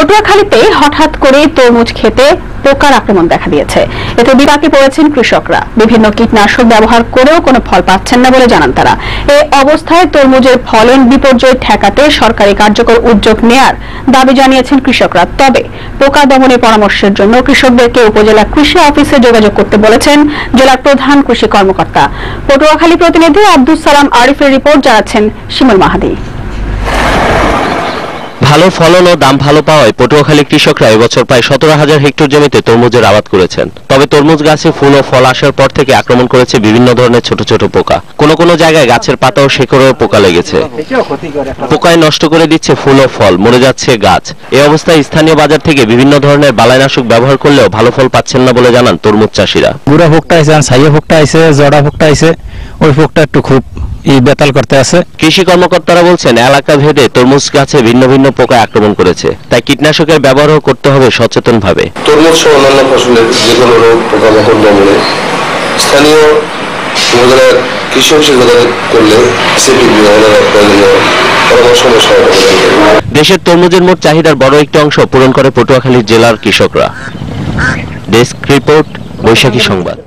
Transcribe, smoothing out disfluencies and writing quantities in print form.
পটুয়াখালীতে হঠাৎ করে তরমুজ খেতে পোকার আক্রমণ দেখা দিয়েছে। এতে বিপাকে পড়েছেন কৃষকরা। বিভিন্ন কীটনাশক ব্যবহার করেও কোনো ফল পাচ্ছেন না বলে জানান তারা। এই অবস্থায় তরমুজের ফলন বিপর্যয় ঠেকাতে সরকারি কার্যকর উদ্যোগ নেয়ার দাবি জানিয়েছেন কৃষকরা। তবে পোকা দমনের পরামর্শের জন্য কৃষকদেরকে উপজেলা কৃষি অফিসে যোগাযোগ করতে বলেছেন জেলার প্রধান কৃষি কর্মকর্তা। পটুয়াখালী প্রতিনিধি আব্দুস সালাম আরিফের রিপোর্ট জানাচ্ছেন শিমুল মাহাদি। ভালো ফলন ও দাম ভালো পাওয়ায় পটুয়াখালী কৃষকরা এবছর প্রায় 17,000 হেক্টর জমিতে তরমুজের আবাদ করেছেন। তবে তরমুজ গাছে ফুল ও ফল আসার পর থেকে আক্রমণ করেছে বিভিন্ন ধরনের ছোট ছোট পোকা। কোনো কোনো জায়গায় গাছের পাতা ও শেকড়েও পোকা লেগেছে। পোকায় নষ্ট করে দিচ্ছে ফুল ও ফল, মরে যাচ্ছে গাছ। এই অবস্থায় স্থানীয় বাজার থেকে বিভিন্ন ধরনের বালাইনাশক ব্যবহার করলেও ভালো ফল পাচ্ছেন না বলে জানান তরমুজ চাষিরা। গুড়া পোকটা আছে, ছাইয়া পোকটা আছে, জড়া পোকটা আছে, ওই পোকটা একটু খুব বেতাল করতে আছে। কৃষি কর্মকর্তারা বলছেন এলাকা ভেদে তরমুজ গাছে ভিন্ন ভিন্ন পোকায় আক্রমণ করেছে, তাই কীটনাশকের ব্যবহারও করতে হবে সচেতনভাবে। তরমুজ সহ অন্যান্য ফসলের যে কোনো রোগ পোকামাকড় দমনে স্থানীয় উপজেলার কৃষি অফিসে যোগাযোগ করলে সেটি বিভাগের প্রয়োজনীয় পরামর্শ ও সহায়তা। দেশের তরমুজের মোট চাহিদার বড় একটি অংশ পূরণ করে পটুয়াখালী জেলার কৃষকরা। ডেস্ক রিপোর্ট, বৈশাখী সংবাদ।